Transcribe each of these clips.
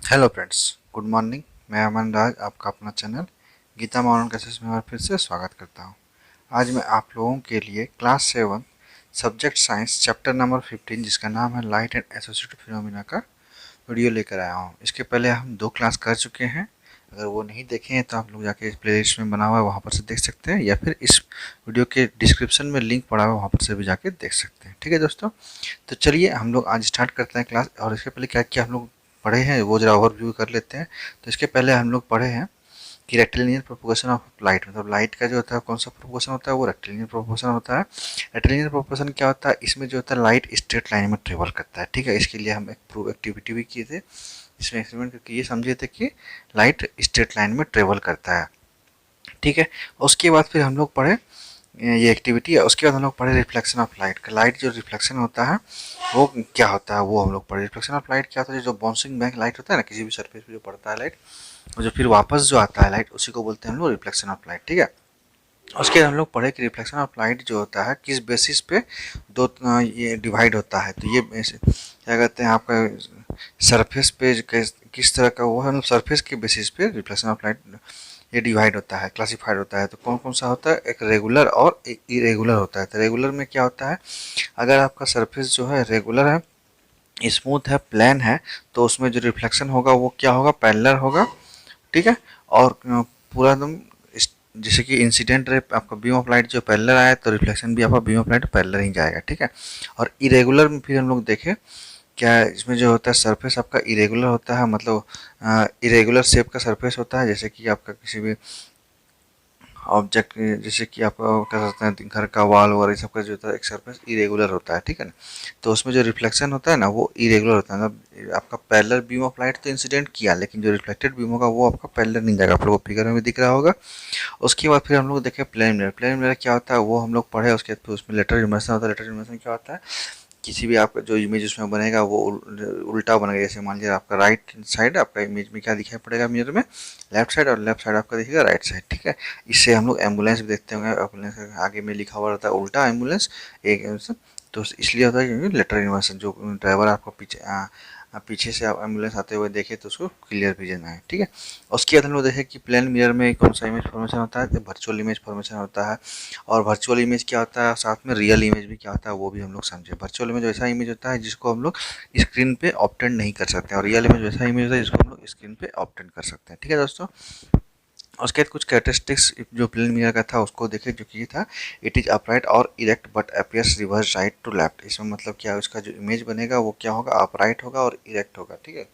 Hello friends, good morning. मैं अमन राज, आपका अपना चैनल गीता मॉडर्न क्लासेस में और फिर से स्वागत करता हूं। आज मैं आप लोगों के लिए class 7 subject science chapter number 15 जिसका नाम है लाइट एंड एसोसिएटेड फिनोमिना का वीडियो लेकर आया हूं। इसके पहले हम 2 क्लास कर चुके हैं। अगर वो नहीं देखे हैं तो आप लोग जाके इस प्लेलिस्ट में बना हुआ है वहाँ पर से देख सकते हैं, या फिर इस वीडियो के डिस्क्रिप्शन में लिंक पड़ा हुआ है वहाँ पर से भी जाके देख सकते हैं। ठीक है दोस्तों, तो चलिए हम लोग आज स्टार्ट करते हैं क्लास। और इसके पहले क्या क्या हम लोग पढ़े हैं वो जरा ओवरव्यू कर लेते हैं। तो इसके पहले हम लोग पढ़े हैं कि रेक्टिलिनियर प्रोपोगेशन ऑफ लाइट, मतलब लाइट का जो होता है कौन सा प्रोपोगेशन होता है, वो रेक्टिलिनियर प्रोपोगेशन होता है। रेक्टिलिनियर प्रोपोगेशन क्या होता है, इसमें जो होता है लाइट स्ट्रेट लाइन में ट्रेवल करता है। ठीक है, इसके लिए हम एक प्रूव एक्टिविटी भी किए थे, इसमें एक्सपेरिमेंट करके ये समझे थे कि लाइट स्ट्रेट लाइन में ट्रेवल करता है। ठीक है, उसके बाद फिर हम लोग पढ़े ये एक्टिविटी है। उसके बाद हम लोग पढ़े रिफ्लेक्शन ऑफ लाइट का। लाइट जो रिफ्लेक्शन होता है वो क्या होता है वो हम लोग पढ़े। रिफ्लेक्शन ऑफ लाइट क्या होता है, जो बाउंसिंग बैक लाइट होता है ना, किसी भी सरफेस पे जो पड़ता है लाइट, और जो फिर वापस जो आता है लाइट, उसी को बोलते हैं हम लोग रिफ्लेक्शन ऑफ लाइट। ठीक है, उसके बाद हम लोग पढ़े कि रिफ्लेक्शन ऑफ लाइट जो होता है किस बेसिस पे दो ये डिवाइड होता है। तो ये क्या कहते हैं आपका सरफेस पे किस तरह का वो है, मतलब सरफेस के बेसिस पे रिफ्लेक्शन ऑफ लाइट ये डिवाइड होता है, क्लासिफाइड होता है। तो कौन कौन सा होता है, एक रेगुलर और एक इरेगुलर होता है। तो रेगुलर में क्या होता है, अगर आपका सरफेस जो है रेगुलर है, स्मूथ है, प्लेन है, तो उसमें जो रिफ्लेक्शन होगा वो क्या होगा, पैरेलल होगा। ठीक है, और पूरा एकदम जैसे कि इंसिडेंट रे आपका बीम ऑफ लाइट जो पैरेलल आया तो रिफ्लेक्शन भी आपका बीम ऑफ लाइट पैरेलल ही जाएगा। ठीक है, और इरेगुलर में फिर हम लोग देखें क्या इसमें जो होता है सरफेस आपका इरेगुलर होता है, मतलब इरेगुलर शेप का सरफेस होता है। जैसे कि आपका किसी भी ऑब्जेक्ट, जैसे कि आप कह सकते हैं घर का वॉल वगैरह सब का जो होता है एक सरफेस इरेगुलर होता है। ठीक है ना, तो उसमें जो रिफ्लेक्शन होता है ना वो इरेगुलर होता है। मतलब आपका पैरेलल बीम ऑफ लाइट तो इंसिडेंट किया, लेकिन जो रिफ्लेक्टेड बीम होगा वो आपका पैरेलल नहीं जाएगा। आप लोगों को फिगर में भी दिख रहा होगा। उसके बाद फिर हम लोग देखें प्लेन मिरर। प्लेन मिरर क्या होता है वो हम लोग पढ़े। उसके बाद फिर उसमें लेटरल इमर्शन होता है। लेटरल इमर्शन क्या होता है, किसी भी आपका जो इमेज उसमें बनेगा वो उल्टा बनेगा। जैसे मान लीजिए आपका राइट साइड आपका इमेज में क्या दिखाई पड़ेगा मिरर में, लेफ्ट साइड, और लेफ्ट साइड आपका दिखेगा राइट साइड। ठीक है, इससे हम लोग एम्बुलेंस भी देखते होंगे, एम्बुलेंस आगे में लिखा हुआ रहता है उल्टा एम्बुलेंस एक। तो इसलिए होता है क्योंकि लेटरल इन्वर्सन, जो ड्राइवर आपको पीछे से आप एम्बुलेंस आते हुए देखे तो उसको क्लियर विजन है। ठीक है, उसके बाद हम लोग देखें कि प्लेन मिरर में कौन सा इमेज फॉर्मेशन होता है, तो वर्चुअल इमेज फॉर्मेशन होता है। और वर्चुअल इमेज क्या होता है, साथ में रियल इमेज भी क्या होता है वो भी हम लोग समझे। वर्चुअल इमेज वैसा इमेज होता है जिसको हम लोग स्क्रीन पे ऑब्टेन नहीं कर सकते, और रियल इमेज वैसा इमेज होता है जिसको हम लोग स्क्रीन पे ऑब्टेन कर सकते हैं। ठीक है दोस्तों, उसके बाद कुछ कैरेक्टरिस्टिक्स जो प्लेन मिरर का था उसको देखे, जो कि था इट इज अपराइट और erect but appears reverse right to left. इसमें मतलब क्या है, उसका जो इमेज बनेगा वो क्या होगा, अपराइट होगा और इरेक्ट होगा। ठीक है,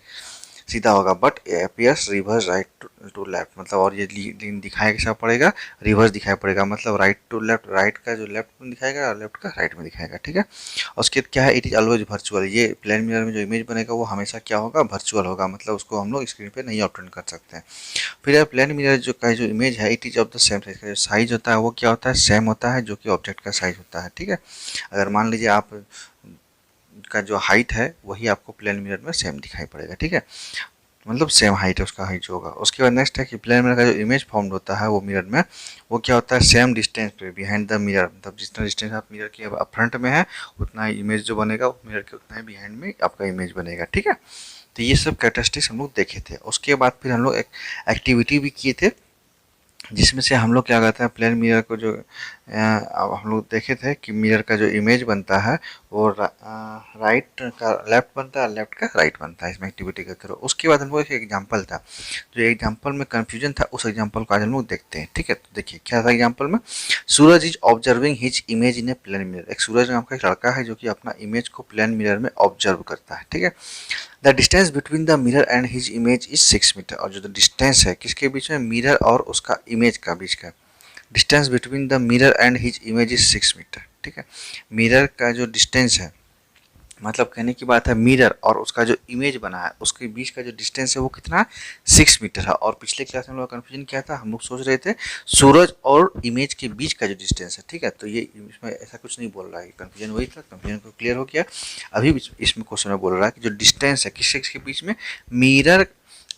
सीधा होगा, but appears reverse right to left, मतलब और ये दिखाई कैसा पड़ेगा, रिवर्स दिखाई पड़ेगा। मतलब राइट टू लेफ्ट, राइट का जो लेफ्ट में दिखाएगा और लेफ्ट का राइट में दिखाएगा। ठीक है, उसके बाद क्या है, इट इज ऑलवेज वर्चुअल। ये प्लेन मिरर में जो इमेज बनेगा वो हमेशा क्या होगा, वर्चुअल होगा, मतलब उसको हम लोग स्क्रीन पे नहीं ऑब्टेन कर सकते हैं। फिर प्लेन मिरर जो का जो इमेज है, it is of the same size, का जो साइज होता है वो क्या होता है, सेम होता है, जो कि ऑब्जेक्ट का साइज होता है। ठीक है, अगर मान लीजिए आप का जो हाइट है वही आपको प्लेन मिरर में सेम दिखाई पड़ेगा। ठीक है, मतलब सेम हाइट है उसका, हाइट जो होगा। उसके बाद नेक्स्ट है कि प्लेन मिरर का जो इमेज फॉर्म होता है वो मिरर में वो क्या होता है, सेम डिस्टेंस पे बिहाइंड द मिरर, मतलब जितना डिस्टेंस आप मिरर के फ्रंट में है उतना ही इमेज जो बनेगा मिरर के उतना ही बिहाइंड में आपका इमेज बनेगा। ठीक है, तो ये सब कैरेक्टरिस्टिक्स हम लोग देखे थे। उसके बाद फिर हम लोग एक एक्टिविटी भी किए थे, जिसमें से हम लोग क्या कहते हैं, प्लेन मिरर को जो अब हम लोग देखे थे कि मिरर का जो इमेज बनता है वो राइट का लेफ्ट बनता है, लेफ्ट का राइट बनता है इसमें एक्टिविटी के थ्रू। उसके बाद हम लोग एक एग्जांपल था, जो एग्जांपल में कंफ्यूजन था उस एग्जांपल को आज हम लोग देखते हैं। ठीक है, तो देखिए क्या था एग्जांपल में, Suraj is observing his image in a plane mirror. एक सूरज नाम का एक लड़का है जो कि अपना इमेज को प्लेन मिरर में ऑब्जर्व करता है। ठीक है, the distance between the mirror and his image is 6 metre. और जो डिस्टेंस है किसके बीच में, मिरर और उसका इमेज का बीच का distance between the mirror and his image is 6 metre. ठीक है, मिरर का जो डिस्टेंस है, मतलब कहने की बात है मिरर और उसका जो इमेज बना है उसके बीच का जो डिस्टेंस है वो कितना है, 6 मीटर है। और पिछले क्लास में हम लोग कन्फ्यूजन क्या था, हम लोग सोच रहे थे सूरज और इमेज के बीच का जो डिस्टेंस है। ठीक है, तो ये इसमें ऐसा कुछ नहीं बोल रहा है, कन्फ्यूजन वही था, कन्फ्यूजन को क्लियर हो गया। अभी इसमें क्वेश्चन में बोल रहा है कि जो डिस्टेंस है किसके किसके बीच में, मिरर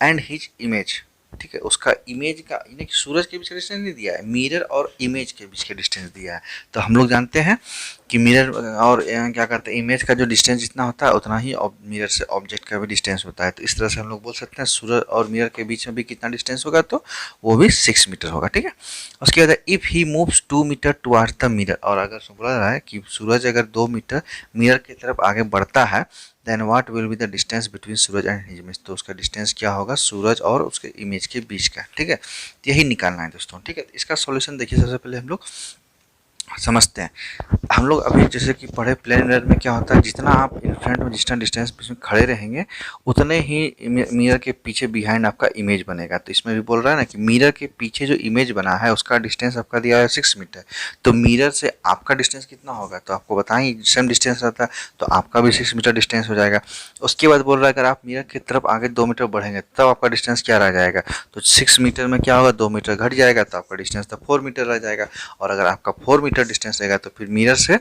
एंड हिज इमेज, ठीक है, उसका इमेज का यानी कि सूरज के बीच का डिस्टेंस नहीं दिया है, मिरर और इमेज के बीच का डिस्टेंस दिया है। तो हम लोग जानते हैं कि मिरर और क्या करते हैं, इमेज का जो डिस्टेंस जितना होता है उतना ही मिरर से ऑब्जेक्ट का भी डिस्टेंस होता है। तो इस तरह से हम लोग बोल सकते हैं सूरज और मिरर के बीच में भी कितना डिस्टेंस होगा, तो वो भी 6 मीटर होगा। ठीक है, उसके बाद if he moves 2 metre towards the mirror, और अगर बोला रहा है कि सूरज अगर 2 मीटर मिरर की तरफ आगे बढ़ता है, then what will be the distance between Suraj and his image, तो उसका डिस्टेंस क्या होगा सूरज और उसके इमेज के बीच का। ठीक है, तो यही निकालना है दोस्तों। ठीक है, तो इसका सॉल्यूशन देखिए, सबसे पहले हम लोग समझते हैं। हम लोग अभी जैसे कि पढ़े प्लेन मिरर में क्या होता है, जितना आप इन फ्रंट में जितना डिस्टेंस में खड़े रहेंगे उतने ही मिरर के पीछे बिहाइंड आपका इमेज बनेगा। तो इसमें भी बोल रहा है ना कि मिरर के पीछे जो इमेज बना है उसका डिस्टेंस आपका दिया है 6 मीटर। तो मिरर से आपका डिस्टेंस कितना होगा, तो आपको बताएं सेम डिस्टेंस रहता है तो आपका भी 6 मीटर डिस्टेंस हो जाएगा। उसके बाद बोल रहा है अगर आप मिरर की तरफ आगे 2 मीटर बढ़ेंगे तब आपका डिस्टेंस क्या रह जाएगा, तो 6 मीटर में क्या होगा 2 मीटर घट जाएगा, तो आपका डिस्टेंस तो 4 मीटर रह जाएगा। और अगर आपका 4 मीटर डिस्टेंस रहेगा तो फिर मिरर से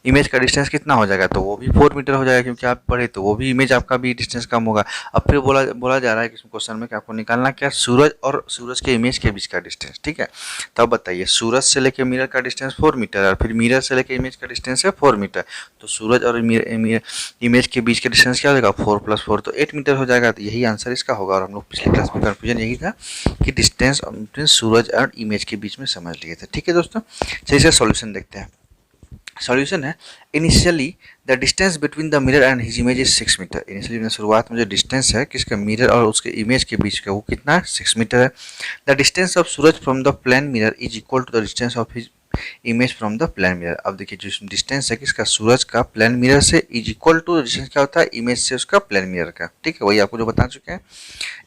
इमेज का डिस्टेंस कितना हो जाएगा, तो वो भी 4 मीटर हो जाएगा, क्योंकि आप पढ़े तो वो भी इमेज आपका भी डिस्टेंस कम होगा। अब फिर बोला जा रहा है कि क्वेश्चन में कि आपको निकालना क्या, सूरज और सूरज के इमेज के बीच का डिस्टेंस। ठीक है, तो अब बताइए सूरज से लेकर मिरर का डिस्टेंस 4 मीटर और फिर मिरर से लेकर इमेज का डिस्टेंस है 4 मीटर, तो सूरज और इमेज के बीच का डिस्टेंस क्या हो जाएगा 4 + 4 तो 8 मीटर हो जाएगा। तो यही आंसर इसका होगा। और हम लोग पिछले क्लास में कन्फ्यूजन यही था कि डिस्टेंस बिटवीन सूरज और इमेज के बीच में समझ लिए थे। ठीक है दोस्तों, चलिए इसका सॉल्यूशन देखते हैं। सॉल्यूशन है initially the distance between the mirror and his image is 6 metre. Initially शुरुआत में जो डिस्टेंस है किसका, मिरर और उसके इमेज के बीच का, वो कितना है 6 मीटर है। The distance of Suraj from the plane mirror is equal to the distance of his image from the plane mirror. अब देखिए जो डिस्टेंस है किसका, सूरज का प्लेन मिरर से इज इक्वल टू डिस्टेंस क्या होता है, इमेज से उसका प्लेन मिरर का। ठीक है, वही आपको जो बता चुके हैं।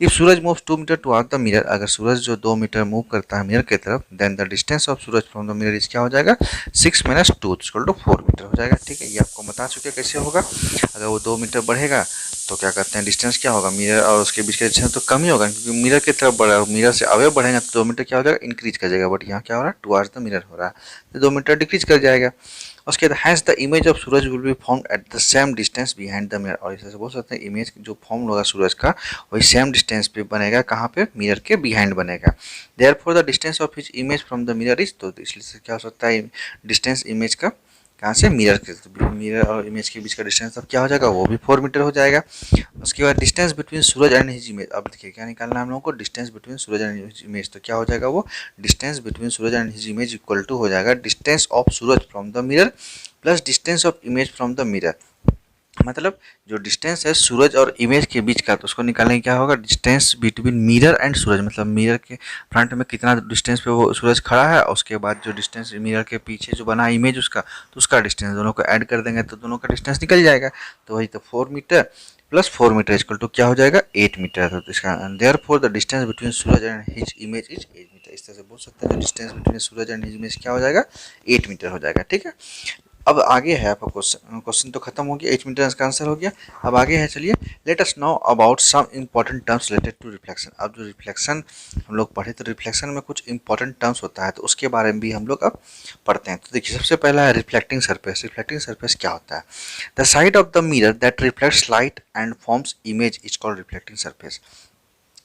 If Suraj moves 2 metre toward the mirror, अगर सूरज जो 2 मीटर मूव करता है मिरर की तरफ, then the distance of Suraj from the mirror is क्या हो जाएगा 6 - 2 इक्वल टू 4 मीटर हो जाएगा। ठीक है, ये आपको बता चुके हैं कैसे होगा। अगर वो 2 मीटर बढ़ेगा तो क्या कहते हैं डिस्टेंस क्या होगा, मिरर और उसके बीच का डिस्टेंस तो कम ही होगा, क्योंकि मिरर की तरफ बढ़ा है, मिरर से अवे बढ़ेगा तो 2 मीटर क्या हो जाएगा इंक्रीज कर जाएगा। बट यहाँ क्या हो रहा है टुवर्ड्स द मिरर हो रहा है, तो 2 मीटर डिक्रीज कर जाएगा। उसके बाद has the image of Suraj will be formed at the same distance behind the mirror, और इसे बोल सकते हैं इमेज जो फॉर्म होगा सूरज का वही सेम डिस्टेंस पे बनेगा, कहाँ पे, मिरर के बिहाइंड बनेगा। Therefore the distance of his image from the mirror is, तो इसलिए क्या हो सकता है डिस्टेंस इमेज का कहाँ से, मिरर के, तो मिरर और इमेज के बीच का डिस्टेंस अब क्या हो जाएगा, वो भी 4 मीटर हो जाएगा। उसके बाद distance between Suraj and his image, अब देखिए क्या निकालना है हम लोगों को, distance between Suraj and his image, तो क्या हो जाएगा वो distance between Suraj and his image equal to हो जाएगा distance of Suraj from the mirror plus distance of image from the mirror. मतलब जो डिस्टेंस है सूरज और इमेज के बीच का, तो उसको निकालने क्या होगा, डिस्टेंस बिटवीन मिरर एंड सूरज, मतलब मिरर के फ्रंट में कितना डिस्टेंस पे वो सूरज खड़ा है, उसके बाद जो डिस्टेंस मिरर के पीछे जो बना इमेज उसका, तो उसका डिस्टेंस दोनों को ऐड कर देंगे तो दोनों का डिस्टेंस निकल जाएगा। तो वही तो 4 metre plus 4 metre equal to क्या हो जाएगा 8 मीटर। तो इसका therefore the distance between Suraj and his image is 8 metre. इस तरह से बोल सकते हैं जो distance between Suraj and his image क्या हो जाएगा 8 मीटर हो जाएगा। ठीक है, अब आगे है आपका क्वेश्चन तो खत्म हो गया, 8 मीटर का आंसर हो गया। अब आगे है, चलिए let us know about some important terms related to reflection. अब जो रिफ्लेक्शन हम लोग पढ़े तो रिफ्लेक्शन में कुछ इंपॉर्टेंट टर्म्स होता है, तो उसके बारे में भी हम लोग अब पढ़ते हैं। तो देखिए सबसे पहला है रिफ्लेक्टिंग सरफेस। रिफ्लेक्टिंग सरफेस क्या होता है, the side of the mirror that reflects light and forms image is called reflecting surface.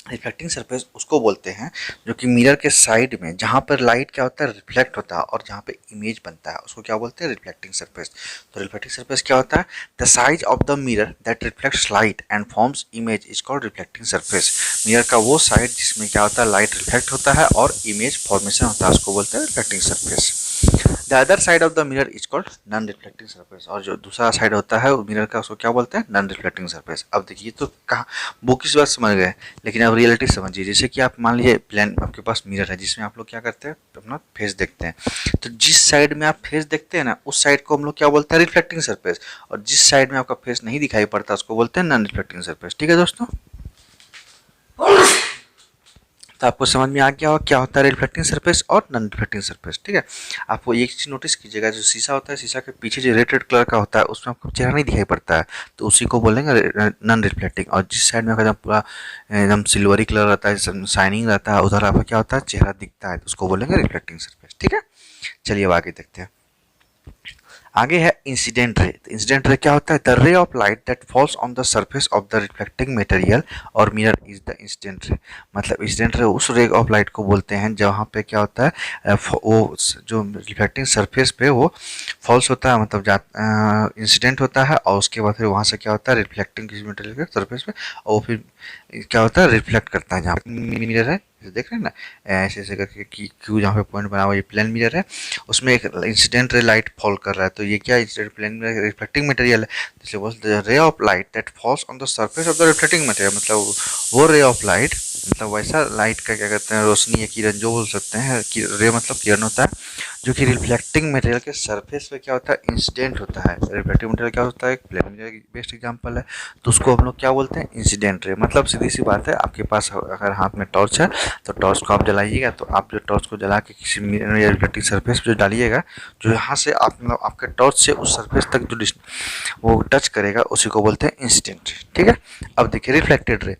Reflecting surface उसको बोलते हैं जो कि मिरर के साइड में जहाँ पर लाइट क्या होता है रिफ्लेक्ट होता है और जहाँ पे इमेज बनता है उसको क्या बोलते हैं रिफ्लेक्टिंग सरफेस। तो रिफ्लेक्टिंग सरफेस क्या होता है, the side of the mirror that reflects light and forms image is called reflecting surface. Mirror का वो साइड जिसमें क्या होता है लाइट रिफ्लेक्ट होता है और इमेज फॉर्मेशन होता है उसको बोलते हैं reflecting surface. The other side of the mirror is called non reflecting surface, और जो दूसरा साइड होता है मिरर का उसको क्या बोलते हैं नॉन रिफ्लेक्टिंग सरफेस। अब देखिए तो कहाँ बुक इस बात समझ गए, लेकिन अब रियलिटी समझिए। जैसे कि आप मान लीजिए प्लेन आपके पास मिरर है जिसमें आप लोग क्या करते हैं अपना फेस देखते हैं, तो जिस साइड में आप फेस देखते हैं ना उस साइड को हम लोग क्या बोलते हैं रिफ्लेक्टिंग सरफेस, और जिस साइड में आपका फेस नहीं दिखाई पड़ता उसको बोलते हैं नॉन रिफ्लेक्टिंग सरफेस। ठीक है दोस्तों, तो आपको समझ में आ गया होगा क्या होता है रिफ्लेक्टिंग सरफेस और नॉन रिफ्लेक्टिंग सरफेस। ठीक है, आपको एक चीज नोटिस कीजिएगा, जो शीशा होता है शीशा के पीछे जो रेड रेड कलर का होता है उसमें आपको चेहरा नहीं दिखाई पड़ता है, तो उसी को बोलेंगे नॉन रिफ्लेक्टिंग। और जिस साइड में एकदम पूरा एकदम सिल्वरी कलर रहता है शाइनिंग रहता है उधर आपको क्या होता है चेहरा दिखता है, तो उसको बोलेंगे रिफ्लेक्टिंग सरफेस। ठीक है, चलिए अब आगे देखते हैं। आगे है इंसिडेंट रे। तो इंसिडेंट रे क्या होता है? The ray of light that falls on the surface of the reflecting material और mirror is the incident ray. मतलब इंसिडेंट रे उस रे ऑफ लाइट को बोलते हैं जहाँ पे क्या होता है, वो जो रिफ्लेक्टिंग सरफेस पे वो फॉल्स होता है, मतलब इंसिडेंट होता है, और उसके बाद फिर वहाँ से क्या होता है, रिफ्लेक्टिंग किसी मटेरियल के सरफेस पे, और फिर क्या होता है, रिफ्लेक्ट करता है। जहाँ मिरर है देख रहे हैं ना, ऐसे ऐसे करके क्यू जहाँ पे पॉइंट बना हुआ, ये प्लेन मिरर है, उसमें एक इंसिडेंट रे लाइट फॉल कर रहा है। तो ये क्या इंसिडेंट प्लेन में रिफ्लेक्टिंग मटेरियल है, इसलिए बोलते हैं रे of light that falls on the surface of the reflecting material. मतलब वो रे ऑफ लाइट, मतलब वैसा लाइट का क्या कहते हैं, रोशनी या किरण जो बोल सकते हैं, रे मतलब किरण होता है, जो कि रिफ्लेक्टिंग मटेरियल के सरफेस पे क्या होता है, इंसिडेंट होता है। रिफ्लेक्टिंग मटेरियल क्या होता है, एक प्लेन मटेरियल बेस्ट एग्जांपल है, तो उसको हम लोग क्या बोलते हैं, इंसिडेंट रे। मतलब सीधी सी बात है, आपके पास अगर हाथ में टॉर्च है तो टॉर्च को आप जलाइएगा, तो आप जो टॉर्च को जला के किसी मिरर या रिफ्लेक्टिंग सरफेस पे जो डालिएगा, जो यहाँ से आप मतलब आपके टॉर्च से उस सरफेस तक जो वो टच करेगा, उसी को बोलते हैं इंसिडेंट रे। ठीक है, अब देखिए reflected ray.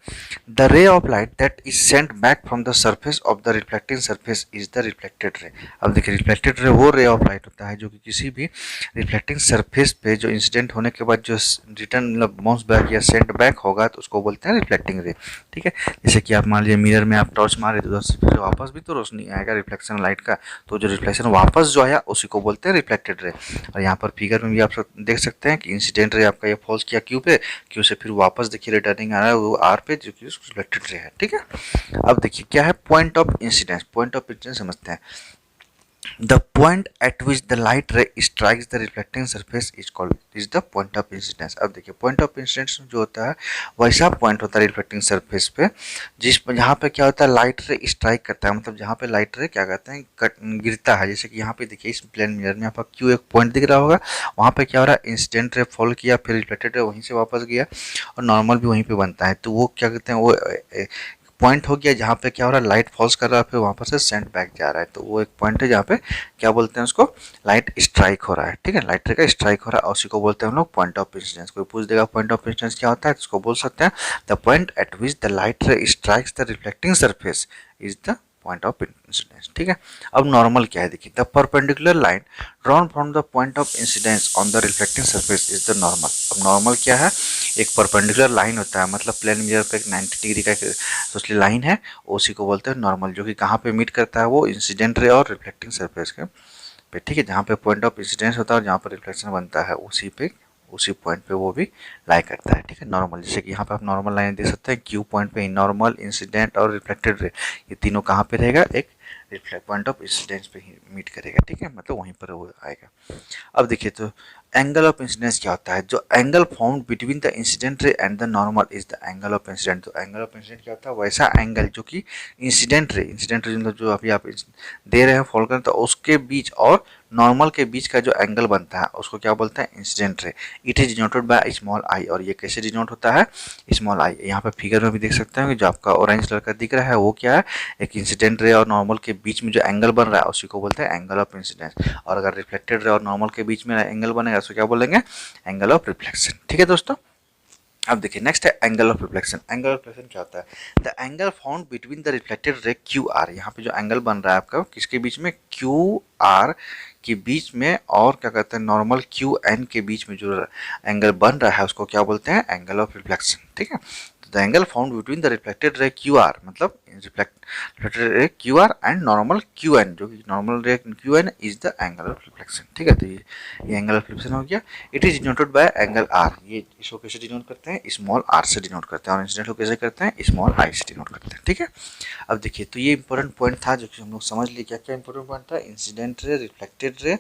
The ray of light that is sent back from the surface of the reflecting surface is the reflected रे। अब देखिए रिफ्लेक्टेड रे वो रे ऑफ लाइट होता है जो कि किसी भी रिफ्लेक्टिंग सरफेस पे जो इंसिडेंट होने के बाद जो रिटर्न मतलब बाउंस बैक या सेंट बैक होगा, तो उसको बोलते हैं रिफ्लेक्टिंग रे। ठीक है, जैसे कि आप मान लीजिए मिरर में आप टॉर्च मारे तो उधर से फिर वापस भी तो रोशनी आएगा रिफ्लेक्शन लाइट का, तो जो रिफ्लेक्शन वापस जो आया उसी को बोलते हैं रिफ्लेक्टेड रे। और यहाँ पर फिगर में भी आप देख सकते हैं कि इंसिडेंट रे आपका ये फॉल्स किया क्यू पे, क्यू से फिर वापस देखिए रिटर्निंग आ रहा है वो आर पे, जो कि रिफ्लेक्टेड रे है। ठीक है, अब देखिए क्या है point of incidence. Point of incidence समझते हैं। The point at which the light ray strikes the reflecting surface is the point of incidence। अब देखिए point of incidence जो होता है वैसा point होता है रिफ्लेक्टिंग सरफेस पे जिस जहाँ पे क्या होता है, लाइट रे स्ट्राइक करता है, मतलब जहाँ पे लाइट रे क्या कहते हैं गिरता है। जैसे कि यहाँ पे देखिए इस प्लेन मिरर में आपका क्यू एक पॉइंट दिख रहा होगा, वहाँ पे क्या हो रहा है, इंसिडेंट रे फॉल किया, फिर रिफ्लेक्टेड रे वहीं से वापस गया, और नॉर्मल भी वहीं पे बनता है। तो वो क्या कहते हैं, वो पॉइंट हो गया जहाँ पे क्या हो रहा है, लाइट फॉल्स कर रहा है, फिर वहाँ पर से सेंट बैक जा रहा है। तो वो एक पॉइंट है जहाँ पे क्या बोलते हैं उसको, लाइट स्ट्राइक हो रहा है। ठीक है, लाइट रे का स्ट्राइक हो रहा है, और उसी को बोलते हैं हम लोग पॉइंट ऑफ इंसिडेंस। कोई पूछ देगा पॉइंट ऑफ इंसिडेंस क्या होता है, तो उसको बोल सकते हैं the point eight which the light रे strikes the reflecting surface is the point of incidence. ठीक है, अब नॉर्मल क्या है देखिए, the perpendicular line drawn from the point of incidence on the reflecting surface is the normal. अब normal क्या है, एक परपेंडिकुलर लाइन होता है, मतलब प्लेन मिरर पे एक 90 डिग्री का सोचली लाइन है, उसी को बोलते हैं नॉर्मल, जो कि कहाँ पे मीट करता है, वो इंसिडेंट रे और रिफ्लेक्टिंग सरफेस के पे। ठीक है, जहाँ पे पॉइंट ऑफ इंसिडेंस होता है और जहाँ पर रिफ्लेक्शन बनता है, उसी पॉइंट पे वो भी लाई करता है। ठीक है, नॉर्मल, जैसे कि यहाँ पे आप नॉर्मल लाइन देख सकते हैं, क्यू पॉइंट पे नॉर्मल, इंसिडेंट और रिफ्लेक्टेड रे, ये तीनों कहाँ पे रहेगा, एक रिफ्लेक्ट पॉइंट ऑफ इंसिडेंस पे ही मीट करेगा। ठीक है, मतलब वहीं पर वो आएगा। अब देखिए तो एंगल ऑफ इंसिडेंस क्या होता है, जो angle found between the incident रे and the normal is the angle of incident. तो एंगल ऑफ इंसिडेंट क्या होता है, वैसा एंगल जो कि इंसिडेंट रे मतलब जो अभी आप दे रहे हैं फॉलो करें, तो उसके बीच और नॉर्मल के बीच का जो एंगल बनता है उसको क्या बोलते हैं, incident ray. It is denoted by small I. और ये कैसे डिनोट होता है, स्मॉल आई। यहाँ पे फिगर में भी देख सकते हैं कि जो आपका ऑरेंज कलर का दिख रहा है वो क्या है, एक इंसिडेंट रे और नॉर्मल के बीच में जो एंगल बन रहा है उसी को बोलते हैं एंगल ऑफ इंसिडेंस। और अगर रिफ्लेक्टेड रे और नॉर्मल के बीच में एंगल बनेगा उसको क्या बोलेंगे, एंगल ऑफ रिफ्लेक्शन। ठीक है दोस्तों, अब देखिए नेक्स्ट है angle of reflection. Angle of reflection क्या होता है, the angle found between the reflected ray Q are. यहाँ पे जो एंगल बन रहा है आपका किसके बीच में, क्यू आर के बीच में, और क्या कहते हैं नॉर्मल क्यू एन के बीच में जो एंगल बन रहा है उसको क्या बोलते हैं, एंगल ऑफ रिफ्लेक्शन। ठीक है, the angle found between the reflected ray Q R, मतलब reflected ray Q R and normal Q N, जो कि normal ray Q N is the angle of reflection. ठीक है, तो ये एंगल ऑफ रिफ्लेक्शन हो गया। It is denoted by angle R. ये इसको कैसे डिनोट करते हैं, स्मॉल आर से डिनोट करते हैं, और इंसिडेंट को कैसे करते हैं, स्मॉल आई से डिनोट करते हैं। ठीक है, अब देखिए तो ये इंपॉर्टेंट पॉइंट था जो कि हम लोग समझ लिए। क्या क्या इंपॉर्टेंट पॉइंट था, इंसिडेंट रे, रिफ्लेक्टेड रे,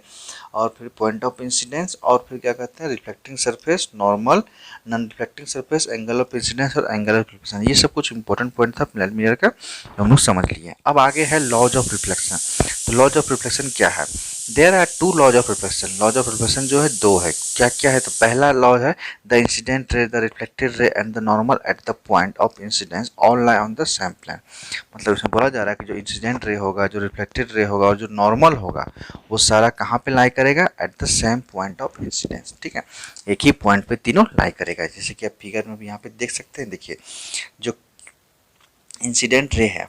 और फिर पॉइंट ऑफ इंसिडेंस, और फिर क्या कहते हैं reflecting surface, normal, non reflecting surface, angle of incidence और एंगल ऑफ रिफ्लेक्शन। ये सब कुछ इंपॉर्टेंट पॉइंट था प्लेन मिरर का, हम लोग समझ लिए। अब आगे है लॉज ऑफ रिफ्लेक्शन। तो लॉज ऑफ रिफ्लेक्शन क्या है, there are two laws of reflection. Laws of reflection जो है दो है, क्या क्या है, तो पहला लॉ है the incident ray, the reflected ray and the normal at the point of incidence all lie on the same plane. मतलब इसमें बोला जा रहा है कि जो इंसिडेंट रे होगा, जो रिफ्लेक्टेड रे होगा और जो नॉर्मल होगा, वो सारा कहाँ पे लाई करेगा, at the same point of incidence. ठीक है, एक ही पॉइंट पे तीनों लाई करेगा, जैसे कि आप फिगर में भी यहाँ पे देख सकते हैं। देखिए जो इंसिडेंट रे है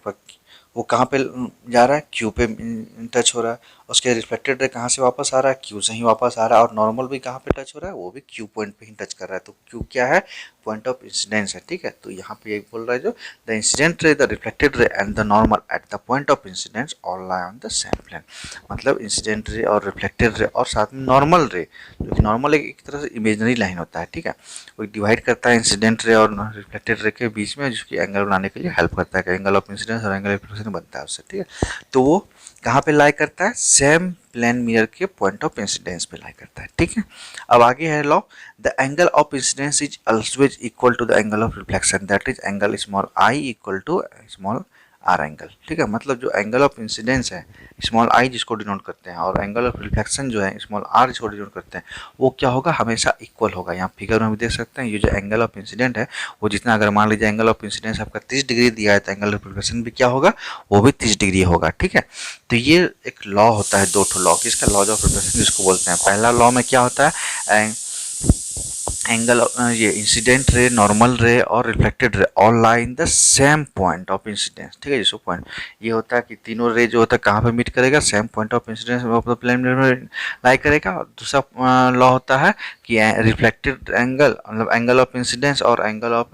वो कहाँ पे जा रहा है, क्यू पे टच हो रहा है। उसके रिफ्लेक्टेड रे कहाँ से वापस आ रहा है, क्यू से ही वापस आ रहा है। और नॉर्मल भी कहाँ पे टच हो रहा है, वो भी क्यू पॉइंट पे ही टच कर रहा है। तो क्यू क्या है, पॉइंट ऑफ इंसिडेंस है, ठीक है। तो यहाँ पे एक बोल रहा है जो the incident ray, the reflected ray and the normal at the point of incidence all lie on the same plane. मतलब इंसिडेंट रे और रिफ्लेक्टेड रे और साथ में नॉर्मल रे, जो कि नॉर्मल एक तरह से इमेजनरी लाइन होता है, ठीक है। वो डिवाइड करता है इंसिडेंट रे और रिफ्लेक्टेड रे के बीच में, जिसकी एंगल बनाने के लिए हेल्प करता है कि एंगल ऑफ इंसिडेंस और एंगल ऑफ रिफ्लेक्शन बनता है उससे, ठीक है। तो वो कहाँ पे लाई करता है, सेम प्लेन मिरर के पॉइंट ऑफ इंसिडेंस पे लाई करता है, ठीक है। अब आगे है law, the angle of incidence is always equal to the angle of reflection, that is angle small I equal to small R angle, ठीक है। मतलब जो एंगल ऑफ इंसिडेंस है स्मॉल आई जिसको डिनोट करते हैं, और एंगल ऑफ रिफ्लेक्शन जो है स्मॉल आर जिसको डिनोट करते हैं, वो क्या होगा, हमेशा इक्वल होगा। यहाँ फिगर में भी देख सकते हैं, ये जो एंगल ऑफ इंसिडेंट है वो जितना, अगर मान लीजिए एंगल ऑफ इंसिडेंस आपका 30 डिग्री दिया है तो एंगल ऑफ रिफ्लेक्शन भी क्या होगा, वो भी 30 डिग्री होगा, ठीक है। तो ये एक लॉ होता है, दो ठो लॉ, किसका, लॉज ऑफ रिफ्लेक्शन जिसको बोलते हैं। पहला लॉ में क्या होता है, एंगल ये इंसिडेंट रे, नॉर्मल रे और reflected ray all lie in the same point of incidence, ठीक है। जिसको पॉइंट ये होता है कि तीनों रे जो होता है कहाँ पे मीट करेगा, same point of incidence of the plane में लाई करेगा। और दूसरा लॉ होता है कि रिफ्लेक्टेड एंगल, मतलब एंगल ऑफ इंसिडेंस और एंगल ऑफ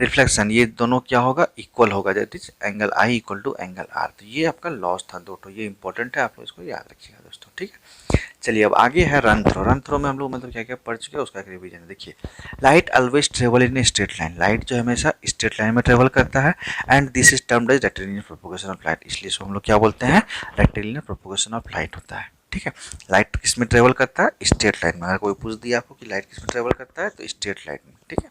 रिफ्लेक्शन, ये दोनों क्या होगा, इक्वल होगा, that is angle I equal to angle R. तो ये आपका लॉस था दो ठो, ये इंपॉर्टेंट है, आप लोग इसको याद रखिएगा दोस्तों, ठीक है। चलिए अब आगे है रन थ्रो। रन थ्रो में हम लोग मतलब क्या क्या पढ़ चुके हैं उसका एक रिवीजन है। देखिए, light always travel in straight line, light जो हमेशा स्ट्रेट लाइन में ट्रेवल करता है, and this is termed as rectilinear propagation of light, इसलिए इसको हम लोग क्या बोलते हैं, रेक्टिलिनियर प्रोपगेशन ऑफ लाइट होता है, ठीक है। लाइट किस में ट्रेवल करता है, स्ट्रेट लाइन में। अगर कोई पूछ दिया आपको कि लाइट किस में ट्रेवल करता है, तो स्ट्रेट लाइन में, ठीक है।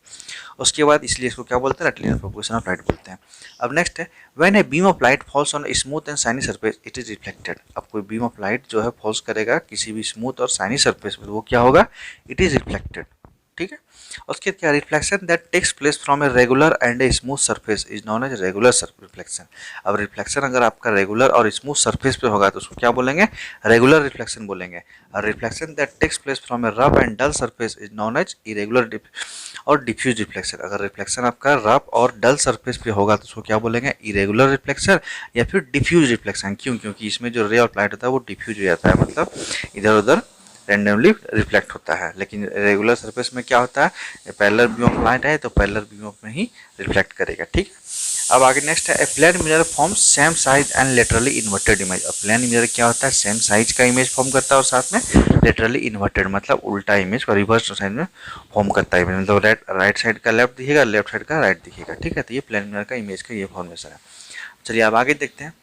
उसके बाद इसलिए इसको क्या बोलते हैं, रेक्टिलिनियर प्रोपगेशन ऑफ लाइट बोलते हैं। अब नेक्स्ट है, when a beam of light falls on a smooth and shiny surface it is reflected. अब कोई बीम ऑफ लाइट जो है फॉल्स करेगा किसी भी स्मूथ और शाइनी सरफेस पर, वो क्या होगा, इट इज रिफ्लेक्टेड, ठीक है। उसके क्या, reflection that takes place from a regular and a smooth surface is known as regular reflection. अब रिफ्लेक्शन अगर आपका रेगुलर और स्मूथ सरफेस पे होगा तो उसको क्या बोलेंगे, रेगुलर रिफ्लेक्शन बोलेंगे। और reflection that takes place from A rough and dull surface is known as irregular और डिफ्यूज रिफ्लेक्शन। अगर रिफ्लेक्शन आपका रफ और डल सरफेस पे होगा तो उसको क्या बोलेंगे, इरेगुलर रिफ्लेक्शन या फिर डिफ्यूज रिफ्लेक्शन। क्यों, क्योंकि इसमें जो रे ऑफ लाइट होता है वो डिफ्यूज हो जाता है, मतलब इधर उधर रैंडमली रिफ्लेक्ट होता है। लेकिन रेगुलर सरफेस में क्या होता है, पैरेलल बीम ऑफ लाइट है तो पैरेलल बीम ऑफ में ही रिफ्लेक्ट करेगा, ठीक है। अब आगे नेक्स्ट है, a plane mirror form same size and laterally inverted image. अब प्लेन मिरर क्या होता है, सेम साइज का इमेज फॉर्म करता है और साथ में लेटरली इन्वर्टेड मतलब उल्टा इमेज और रिवर्स साइड में फॉर्म करता है, मतलब राइट साइड का लेफ्ट दिखेगा, लेफ्ट साइड का राइट दिखेगा, ठीक है। तो ये प्लेन मिरर का इमेज का ये फॉर्मेशन है। चलिए अब आगे देखते हैं।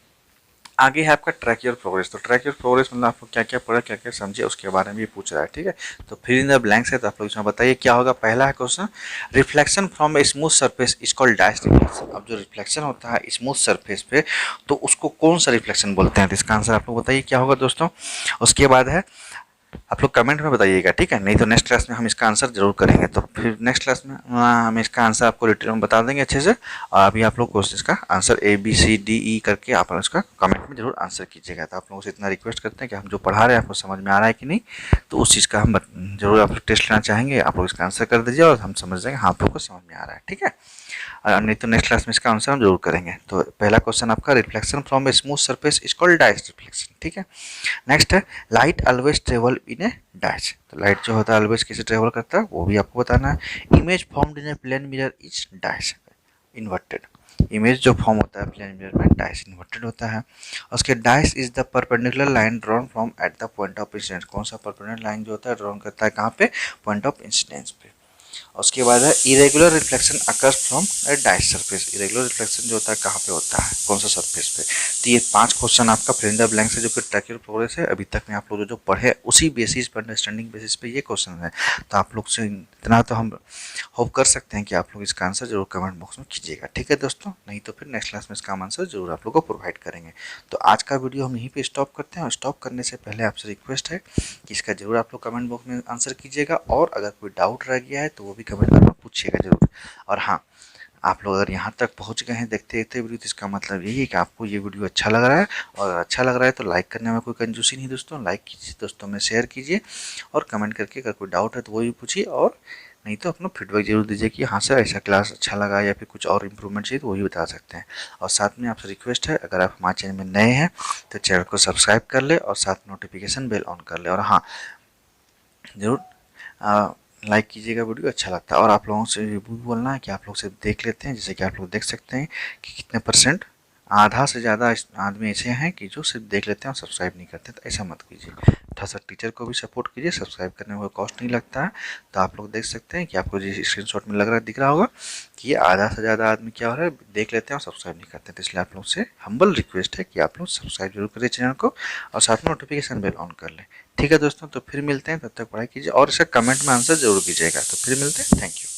आगे है आपका ट्रैक योर प्रोग्रेस। तो ट्रैक योर प्रोग्रेस मतलब आपको क्या क्या पढ़ा, क्या क्या समझे, उसके बारे में ये पूछ रहा है, ठीक है। तो फिर इन द ब्लैंक्स है, तो आप लोग इसमें बताइए क्या होगा। पहला है question, reflection from A smooth surface is called dash reflection. अब जो रिफ्लेक्शन होता है स्मूथ सरफेस पे तो उसको कौन सा रिफ्लेक्शन बोलते हैं, तो इसका आंसर आप लोग बताइए क्या होगा दोस्तों। उसके बाद है, आप लोग कमेंट में बताइएगा, ठीक है, नहीं तो नेक्स्ट क्लास में हम इसका आंसर जरूर करेंगे। तो फिर नेक्स्ट क्लास में हम इसका आंसर आपको डिटेल में बता देंगे अच्छे से। और अभी आप लोग क्वेश्चन का आंसर ABCDE करके आप इसका कमेंट में जरूर आंसर कीजिएगा। तो आप लोगों से इतना रिक्वेस्ट करते हैं कि हम जो पढ़ा रहे हैं आपको समझ में आ रहा है कि नहीं, तो उस चीज़ का हम जरूर आप लोग टेस्ट लेना चाहेंगे, आप लोग इसका आंसर कर दीजिए और हम समझ जाएंगे हाँ आप लोग को समझ में आ रहा है, ठीक है। नहीं तो नेक्स्ट क्लास में इसका आंसर हम जरूर करेंगे। तो पहला क्वेश्चन आपका, reflection from A smooth surface is called dice reflection, ठीक है। नेक्स्ट है, लाइट ऑलवेज ट्रेवल इन ए डैश। तो लाइट जो होता है ऑलवेज कैसे ट्रेवल करता है वो भी आपको बताना है। Image formed in a plane mirror is dash inverted. Image जो फॉर्म होता है प्लेन मिरर में डैश इन्वर्टेड होता है। उसके dash is the perpendicular line drawn from at the point of incidence. कौन सा परपेंडिकुलर लाइन जो होता है ड्रॉन करता है कहाँ पे, पॉइंट ऑफ इंसिडेंस पे। उसके बाद है, irregular reflection occurs from A dash surface. Irregular reflection जो होता है कहाँ पे होता है, कौन सा सरफेस पे। तो ये 5 क्वेश्चन आपका फिल इन द ब्लैंक से जो कि ट्रैक योर प्रोग्रेस है अभी तक में आप लोग जो पढ़े उसी बेसिस पर, अंडरस्टैंडिंग बेसिस पे ये क्वेश्चन है। तो आप लोग से इतना तो हम होप कर सकते हैं कि आप लोग इसका आंसर जरूर कमेंट बॉक्स में कीजिएगा, ठीक है दोस्तों। नहीं तो फिर नेक्स्ट क्लास में इसका आंसर जरूर आप लोग को प्रोवाइड करेंगे। तो आज का वीडियो हम यहीं पे स्टॉप करते हैं, और स्टॉप करने से पहले आपसे रिक्वेस्ट है कि इसका जरूर आप लोग कमेंट बॉक्स में आंसर कीजिएगा, और अगर कोई डाउट रह गया है तो वो भी कमेंट में पूछिएगा जरूर। और हाँ, आप लोग अगर यहाँ तक पहुँच गए हैं देखते देखते वीडियो, तो इसका मतलब यही है कि आपको ये वीडियो अच्छा लग रहा है, और अच्छा लग रहा है तो लाइक करने में कोई कंजूसी नहीं दोस्तों। लाइक कीजिए, दोस्तों में शेयर कीजिए, और कमेंट करके अगर कोई डाउट है तो वो भी पूछिए, और नहीं तो अपना फीडबैक जरूर दीजिए कि हाँ सर ऐसा क्लास अच्छा लगा या फिर कुछ और इम्प्रूवमेंट चाहिए तो वही बता सकते हैं। और साथ में आपसे रिक्वेस्ट है, अगर आप हमारे चैनल में नए हैं तो चैनल को सब्सक्राइब कर ले और साथ नोटिफिकेशन बेल ऑन कर ले। और हाँ, ज़रूर लाइक कीजिएगा, वीडियो अच्छा लगता है। और आप लोगों से ये भी बोलना है कि आप लोग सिर्फ देख लेते हैं, जैसे कि आप लोग देख सकते हैं कि कितने परसेंट, आधा से ज़्यादा आदमी ऐसे हैं कि जो सिर्फ देख लेते हैं और सब्सक्राइब नहीं करते। तो ऐसा मत कीजिए, थोड़ा सा टीचर को भी सपोर्ट कीजिए। सब्सक्राइब करने में कोई कॉस्ट नहीं लगता है। तो आप लोग देख सकते हैं कि आपको जो स्क्रीनशॉट में लग रहा दिख रहा होगा कि ये आधा से ज़्यादा आदमी क्या हो रहा है, देख लेते हैं और सब्सक्राइब नहीं करते। तो इसलिए आप लोग से हम्बल रिक्वेस्ट है कि आप लोग सब्सक्राइब जरूर करिए चैनल को और साथ में नोटिफिकेशन बेल ऑन कर लें। ठीक है दोस्तों, तो फिर मिलते हैं, तब तक पढ़ाई कीजिए और इसका कमेंट में आंसर जरूर कीजिएगा। तो फिर मिलते हैं, थैंक यू।